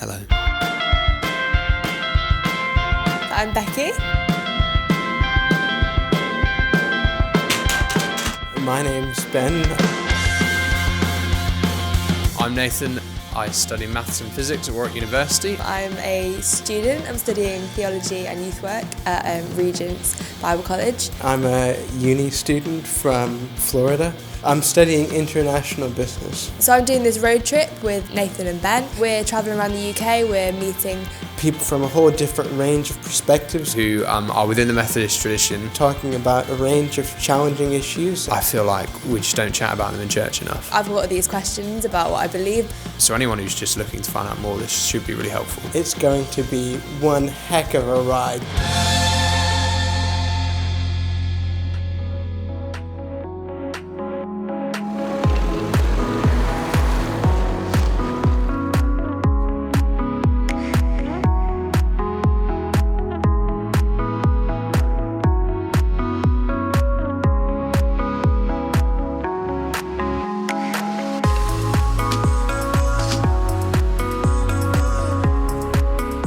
Hello. I'm Bekky. My name's Ben. I'm Nathan. I study maths and physics at Warwick University. I'm a student. I'm studying theology and youth work at Regent's Bible College. I'm a uni student from Florida. I'm studying international business. So I'm doing this road trip with Nathan and Ben. We're travelling around the UK. We're meeting People from a whole different range of perspectives, Who are within the Methodist tradition. talking about a range of challenging issues. I feel like we just don't chat about them in church enough. I've got these questions about what I believe. So anyone who's just looking to find out more, this should be really helpful. It's going to be one heck of a ride.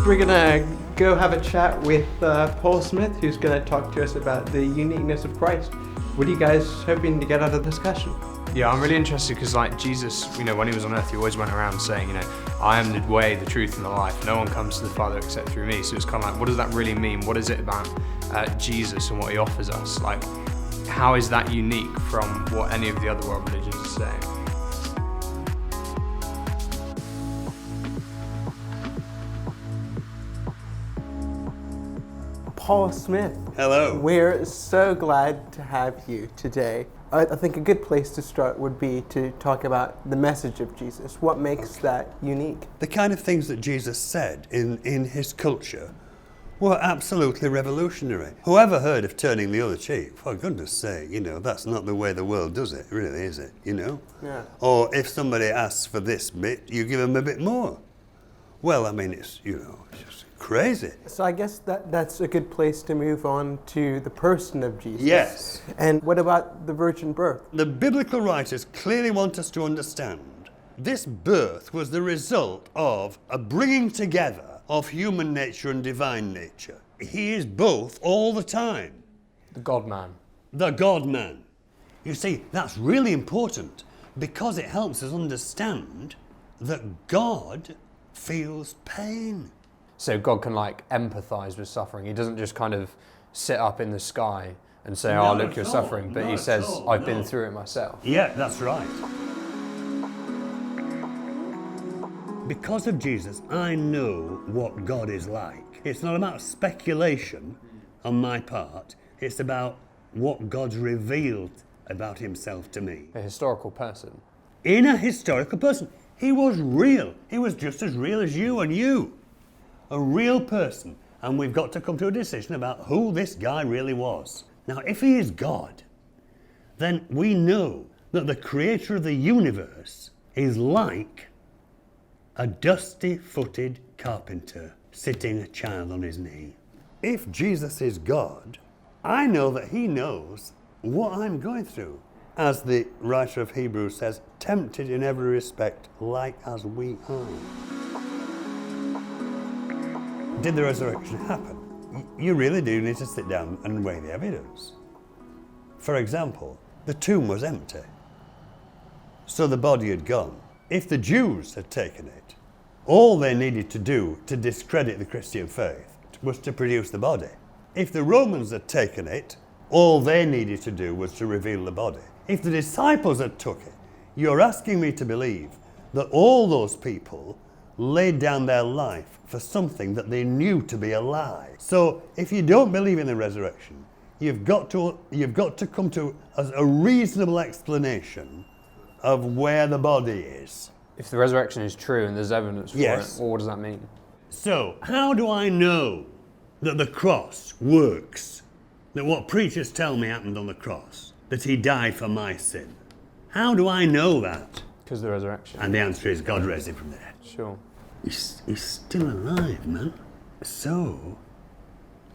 We're gonna go have a chat with Paul Smith, who's gonna talk to us about the uniqueness of Christ. What are you guys hoping to get out of the discussion? Yeah, I'm really interested because like Jesus, when he was on earth, he always went around saying, I am the way, the truth and the life. No one comes to the Father except through me. So it's kind of like, what does that really mean? What is it about Jesus and what he offers us? Like, how is that unique from what any of the other world religions are saying? Paul Smith. Hello. We're so glad to have you today. I think a good place to start would be to talk about the message of Jesus. What makes that unique? The kind of things that Jesus said in his culture were absolutely revolutionary. Whoever heard of turning the other cheek? For goodness sake, that's not the way the world does it, really, is it? Yeah. Or if somebody asks for this bit, you give them a bit more. Well, it's just crazy. So I guess that's a good place to move on to the person of Jesus. Yes. And what about the virgin birth? The biblical writers clearly want us to understand this birth was the result of a bringing together of human nature and divine nature. He is both all the time. The God-man. The God-man. You see, that's really important because it helps us understand that God feels pain. So God can empathise with suffering. He doesn't just kind of sit up in the sky and say, oh, look, you're suffering. But he says, I've been through it myself. Yeah, that's right. Because of Jesus, I know what God is like. It's not about speculation on my part. It's about what God's revealed about himself to me. A historical person. In a historical person. He was real. He was just as real as you and you. A real person. And we've got to come to a decision about who this guy really was. Now, if he is God, then we know that the creator of the universe is like a dusty-footed carpenter sitting a child on his knee. If Jesus is God, I know that he knows what I'm going through. As the writer of Hebrews says, tempted in every respect, like as we are. Did the resurrection happen? You really do need to sit down and weigh the evidence. For example, the tomb was empty, so the body had gone. If the Jews had taken it, all they needed to do to discredit the Christian faith was to produce the body. If the Romans had taken it, all they needed to do was to reveal the body. If the disciples had took it, you're asking me to believe that all those people laid down their life for something that they knew to be a lie. So if you don't believe in the resurrection, you've got to come to a reasonable explanation of where the body is. If the resurrection is true and there's evidence for it, well, what does that mean? So how do I know that the cross works? That what preachers tell me happened on the cross? That he died for my sin? How do I know that? Because of the resurrection. And the answer is God raised him from the dead. Sure. He's still alive, man. So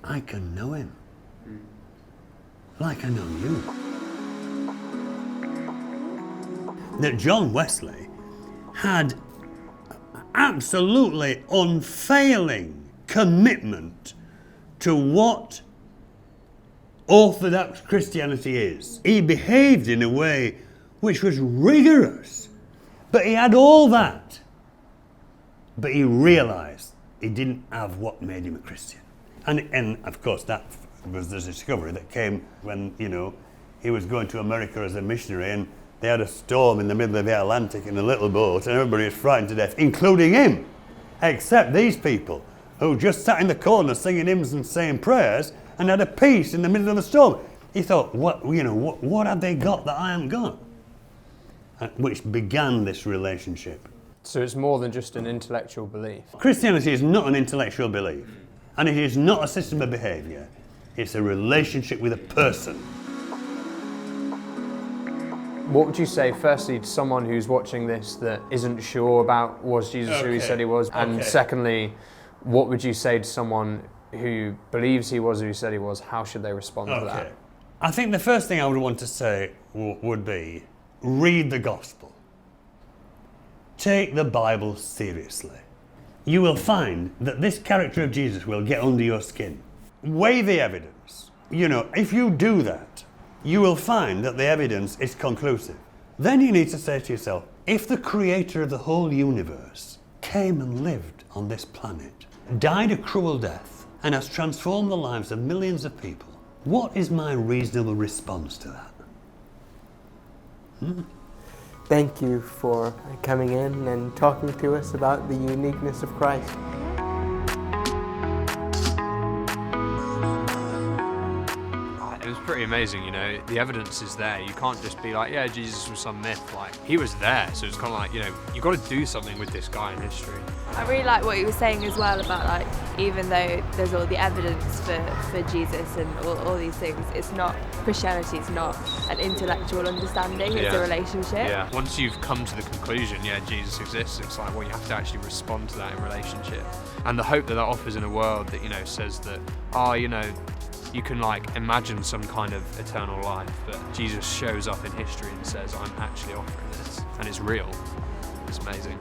I can know him. Like I know you. That John Wesley had absolutely unfailing commitment to what Orthodox Christianity is. He behaved in a way which was rigorous, but he had all that. But he realised he didn't have what made him a Christian. And of course that was the discovery that came when, he was going to America as a missionary, and they had a storm in the middle of the Atlantic in a little boat, and everybody was frightened to death, including him, except these people who just sat in the corner singing hymns and saying prayers and had a peace in the middle of the storm. He thought, what have they got that I haven't got? Which began this relationship. So it's more than just an intellectual belief. Christianity is not an intellectual belief, and it is not a system of behaviour. It's a relationship with a person. What would you say, firstly, to someone who's watching this that isn't sure about was Jesus who he said he was? And secondly, what would you say to someone who believes he was who he said he was? How should they respond to that? I think the first thing I would want to say would be, read the gospel. Take the Bible seriously. You will find that this character of Jesus will get under your skin. Weigh the evidence. If you do that, you will find that the evidence is conclusive. Then you need to say to yourself, if the creator of the whole universe came and lived on this planet, died a cruel death, and has transformed the lives of millions of people, what is my reasonable response to that? Thank you for coming in and talking to us about the uniqueness of Christ. It was pretty amazing, the evidence is there. You can't just be like, yeah, Jesus was some myth. Like, he was there, so it's kind of like, you've got to do something with this guy in history. I really like what he was saying as well about even though there's all the evidence for Jesus and all these things, it's not, Christianity is not an intellectual understanding, it's a relationship. Yeah, once you've come to the conclusion, Jesus exists, it's like, well, you have to actually respond to that in relationship. And the hope that offers in a world that, says that, you can imagine some kind of eternal life, but Jesus shows up in history and says, I'm actually offering this, and it's real. It's amazing.